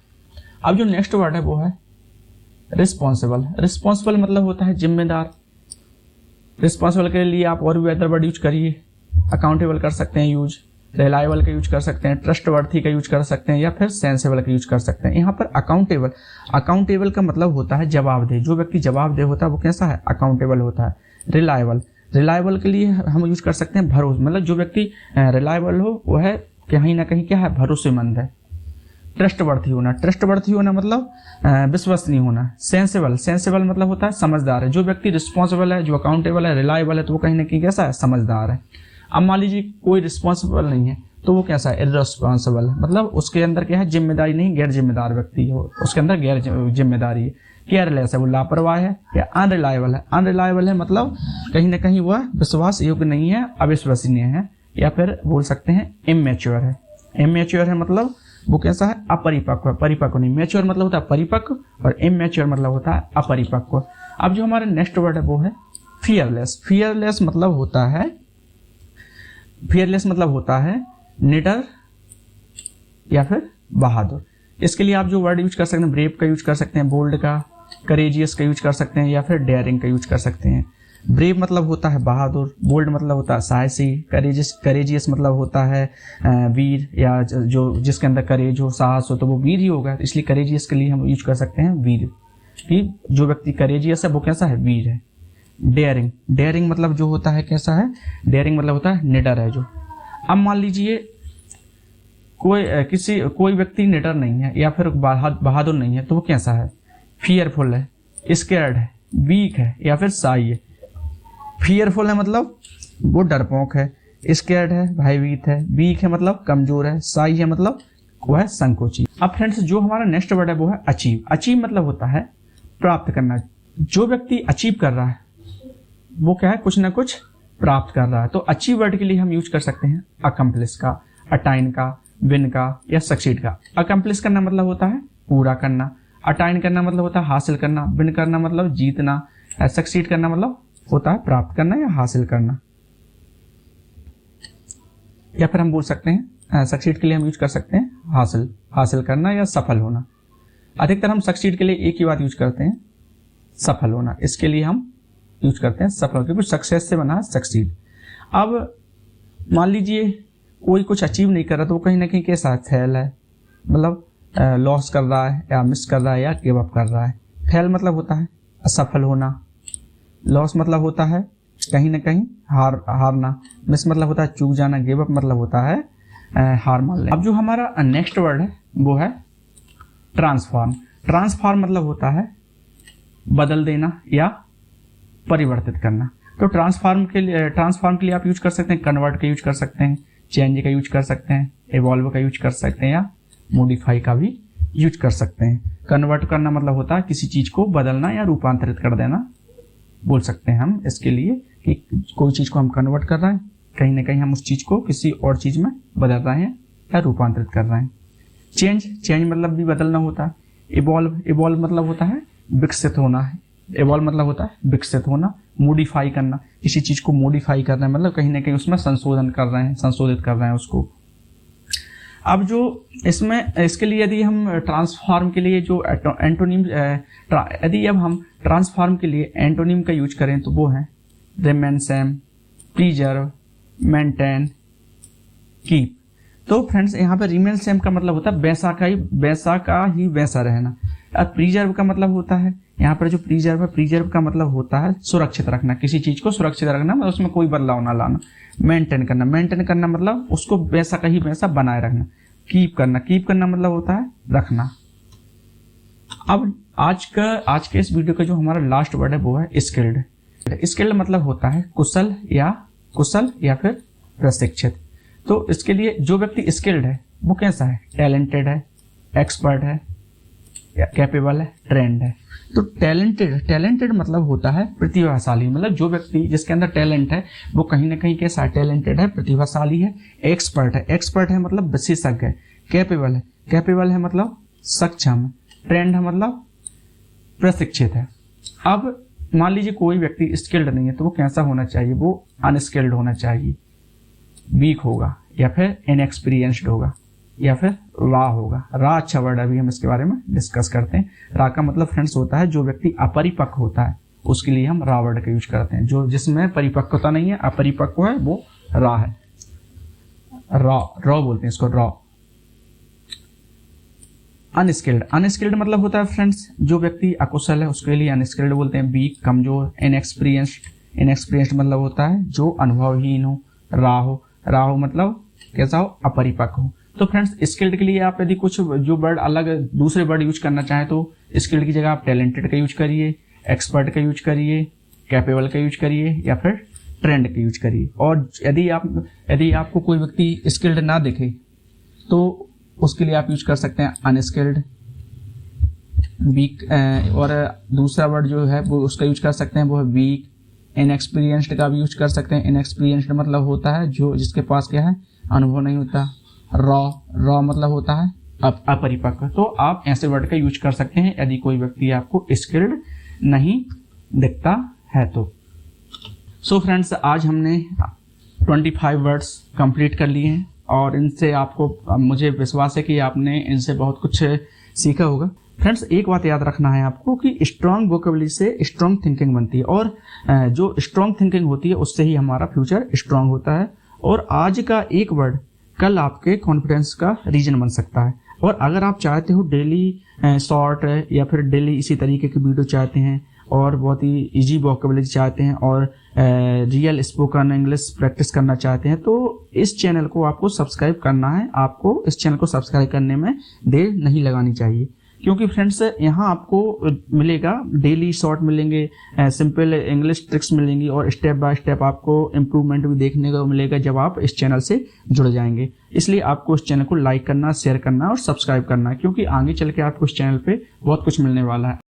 अब जो नेक्स्ट वर्ड है वो है रिस्पॉन्सिबल। रिस्पॉन्सिबल मतलब होता है जिम्मेदार। रिस्पॉन्सिबल के लिए आप और भी बेहतर वर्ड यूज करिए। अकाउंटेबल कर सकते हैं यूज, रिलायबल का यूज कर सकते हैं, ट्रस्टवर्थी का यूज कर सकते हैं, या फिर सेंसेबल का यूज कर सकते हैं। यहाँ पर अकाउंटेबल, अकाउंटेबल का मतलब होता है जवाबदेह। जो व्यक्ति जवाबदेह होता है वो कैसा है, अकाउंटेबल होता है। रिलायबल, रिलायबल के लिए हम यूज कर सकते हैं भरोसे, मतलब जो व्यक्ति रिलायबल हो वो है कहीं ना कहीं क्या है, भरोसेमंद है। ट्रस्टवर्थी होना, ट्रस्टवर्थी होना मतलब विश्वसनीय होना। सेंसेबल, सेंसेबल मतलब होता है समझदार है। जो व्यक्ति रिस्पॉन्सिबल है, जो अकाउंटेबल है, रिलायबल है, तो वो कहीं ना कहीं कैसा है, समझदार है। अब मान लीजिए कोई रिस्पॉन्सिबल नहीं है, तो वो कैसा है, इररिस्पॉन्सिबल है, मतलब उसके अंदर क्या है, जिम्मेदारी नहीं, गैर जिम्मेदार व्यक्ति हो, उसके अंदर गैर जिम्मेदारी है। केयरलेस है, वो लापरवाह है। या अनरिलायबल है, अनरिलायबल है मतलब कहीं ना कहीं वह विश्वास योग्य नहीं है, अविश्वसनीय है। या फिर बोल सकते हैं इमेच्योर है। इमेच्योर है मतलब वो कैसा है, अपरिपक्व, परिपक्व नहीं। मैच्योर मतलब होता है परिपक्व, और इमेच्योर मतलब होता है अपरिपक्व। अब जो हमारा नेक्स्ट वर्ड है वो है फियरलेस। फियरलेस मतलब होता है, फियरलेस मतलब होता है निडर या फिर बहादुर। इसके लिए आप जो वर्ड यूज कर सकते हैं, ब्रेव का यूज कर सकते हैं, बोल्ड का, करेजियस का यूज कर सकते हैं, या फिर डेयरिंग का यूज कर सकते हैं। ब्रेव मतलब होता है बहादुर, बोल्ड मतलब होता है साहसी, करेजियस मतलब होता है वीर, या जो जिसके अंदर करेज हो, साहस हो, तो वो वीर ही होगा। इसलिए करेजियस के लिए हम यूज कर सकते हैं वीर, कि जो व्यक्ति करेजियस है वो कैसा है, वीर है। डेयरिंग, डेयरिंग मतलब जो होता है कैसा है, डेयरिंग मतलब होता है निडर है जो। अब मान लीजिए कोई व्यक्ति निडर नहीं है या फिर बहादुर नहीं है, तो वो कैसा है, फियरफुल है, स्कैर्ड है, वीक है, या फिर साई है। फियरफुल है मतलब वो डरपोक है, स्कैर्ड है भयभीत है, वीक है मतलब कमजोर है, साई है मतलब वो है संकोची। अब फ्रेंड्स जो हमारा नेक्स्ट वर्ड है वो है अचीव। अचीव मतलब होता है प्राप्त करना। जो व्यक्ति अचीव कर रहा है वो क्या है, कुछ ना कुछ प्राप्त कर रहा है। तो अचीव वर्ड के लिए हम यूज कर सकते हैं अकम्प्लिश का, अटाइन का, विन का, या सक्सीड का। अकम्प्लिश करना मतलब होता है पूरा करना, अटाइन करना मतलब होता है हासिल करना, विन करना मतलब जीतना, सक्सीड करना मतलब होता है प्राप्त करना या हासिल करना। या फिर हम बोल सकते हैं सक्सीड के लिए हम यूज कर सकते हैं हासिल करना या सफल होना। अधिकतर हम सक्सीड के लिए एक ही बात यूज करते हैं, सफल होना। इसके लिए हम यूज करते हैं सफल, क्योंकि सक्सेस से बना सक्सीड। अब मान लीजिए कोई कुछ अचीव नहीं कर रहा, तो वो कहीं ना कहीं कैसा है, फेल है, मतलब लॉस कर रहा है, या मिस कर रहा है, या गिव अप कर रहा है। फेल मतलब होता है असफल होना, लॉस मतलब होता है कहीं ना कहीं हारना, मिस मतलब होता है चूक जाना, गिव अप मतलब होता है हार मान लेना। अब जो हमारा नेक्स्ट वर्ड है वो है ट्रांसफॉर्म। ट्रांसफॉर्म मतलब होता है बदल देना या परिवर्तित करना। तो ट्रांसफॉर्म के लिए आप यूज कर सकते हैं कन्वर्ट का यूज कर सकते हैं, चेंज का यूज कर सकते हैं, इवॉल्व का यूज कर सकते हैं, या मॉडिफाई का भी यूज कर सकते हैं। कन्वर्ट करना मतलब होता है किसी चीज को बदलना या रूपांतरित कर देना, बोल सकते हैं हम इसके लिए कि कोई चीज को हम कन्वर्ट कर रहे हैं, कहीं ना कहीं हम उस चीज को किसी और चीज में बदल रहे हैं या रूपांतरित कर रहे हैं। चेंज मतलब भी बदलना होता है। इवॉल्व मतलब होता है विकसित होना है, इवॉल्व मतलब होता है विकसित होना। मॉडिफाई करना, किसी चीज को मॉडिफाई करना मतलब कहीं ना कहीं उसमें संशोधन कर रहे हैं, संशोधित कर रहे हैं उसको। अब जो इसके लिए यदि हम ट्रांसफॉर्म के लिए जो एंटोनिम, यदि अब हम ट्रांसफॉर्म के लिए एंटोनिम का यूज करें तो वो है remain same, preserve, maintain, keep. तो फ्रेंड्स यहाँ पे रिमेन सेम का मतलब होता है वैसा का ही वैसा रहना। अब प्रिजर्व का मतलब होता है, यहाँ पर जो प्रिजर्व का मतलब होता है सुरक्षित रखना, किसी चीज को सुरक्षित रखना, मतलब उसमें कोई बदलाव ना लाना। मेंटेन करना मतलब उसको वैसा का ही वैसा बनाए रखना। कीप करना मतलब होता है रखना। अब आज के इस वीडियो का जो हमारा लास्ट वर्ड है वो है स्किल्ड मतलब होता है कुशल या फिर प्रशिक्षित। तो इसके लिए जो व्यक्ति स्किल्ड है वो कैसा है, टैलेंटेड है, एक्सपर्ट है, कैपेबल है, ट्रेंड है। तो टैलेंटेड मतलब होता है प्रतिभाशाली, मतलब जो व्यक्ति जिसके अंदर टैलेंट है वो कहीं ना कहीं कैसा है, टैलेंटेड है, प्रतिभाशाली है। एक्सपर्ट है मतलब विशेषज्ञ है। कैपेबल है मतलब सक्षम। ट्रेंड है मतलब प्रशिक्षित है। अब मान लीजिए कोई व्यक्ति स्किल्ड नहीं है तो वो कैसा होना चाहिए, वो अनस्किल्ड होना चाहिए, वीक होगा या फिर इनएक्सपीरियंस्ड होगा या फिर रा होगा। रा अच्छा वर्ड है, अभी हम इसके बारे में डिस्कस करते हैं। रा का मतलब फ्रेंड्स होता है जो व्यक्ति अपरिपक्व होता है, उसके लिए हम रा वर्ड का यूज करते हैं। जो जिसमें परिपक्वता नहीं है, अपरिपक्व है, वो रा है। रॉ बोलते हैं इसको, रॉ। अनस्किल्ड मतलब होता है फ्रेंड्स जो व्यक्ति अकुशल है उसके लिए अनस्किल्ड बोलते हैं। वीक, कमजोर। इनएक्सपीरियंस्ड मतलब होता है जो अनुभवहीन हो। रा हो मतलब कैसा हो, अपरिपक्व हो। तो फ्रेंड्स स्किल्ड के लिए आप यदि कुछ जो वर्ड अलग दूसरे वर्ड यूज करना चाहें तो स्किल्ड की जगह आप टैलेंटेड का यूज करिए, एक्सपर्ट का यूज करिए, कैपेबल का यूज करिए या फिर ट्रेंड का यूज करिए। और यदि आपको कोई व्यक्ति स्किल्ड ना दिखे तो उसके लिए आप यूज कर सकते हैं अनस्किल्ड, वीक, और दूसरा वर्ड जो है वो उसका यूज कर सकते हैं वो है वीक। इनएक्सपीरियंस्ड का भी यूज कर सकते हैं। इनएक्सपीरियंस्ड मतलब होता है जो जिसके पास क्या है, अनुभव नहीं होता। रॉ मतलब होता है अपरिपक्व। तो आप ऐसे वर्ड का यूज कर सकते हैं यदि कोई व्यक्ति आपको स्किल्ड नहीं दिखता है तो। सो फ्रेंड्स आज हमने 25 वर्ड्स कंप्लीट कर लिए हैं और इनसे आपको, मुझे विश्वास है कि आपने इनसे बहुत कुछ सीखा होगा। फ्रेंड्स एक बात याद रखना है आपको कि स्ट्रांग वोकेबुलरी से स्ट्रांग थिंकिंग बनती है और जो स्ट्रांग थिंकिंग होती है उससे ही हमारा फ्यूचर स्ट्रांग होता है। और आज का एक वर्ड कल आपके कॉन्फिडेंस का रीजन बन सकता है। और अगर आप चाहते हो डेली शॉर्ट या फिर डेली इसी तरीके की वीडियो चाहते हैं और बहुत ही इजी वोकेबुलरी चाहते हैं और रियल स्पोकन इंग्लिश प्रैक्टिस करना चाहते हैं तो इस चैनल को आपको सब्सक्राइब करना है। आपको इस चैनल को सब्सक्राइब करने में देर नहीं लगानी चाहिए, क्योंकि फ्रेंड्स यहाँ आपको मिलेगा डेली शॉर्ट मिलेंगे, सिंपल इंग्लिश ट्रिक्स मिलेंगी और स्टेप बाय स्टेप आपको इम्प्रूवमेंट भी देखने को मिलेगा जब आप इस चैनल से जुड़ जाएंगे। इसलिए आपको इस चैनल को लाइक करना, शेयर करना और सब्सक्राइब करना है, क्योंकि आगे चल के आपको इस चैनल पे बहुत कुछ मिलने वाला है।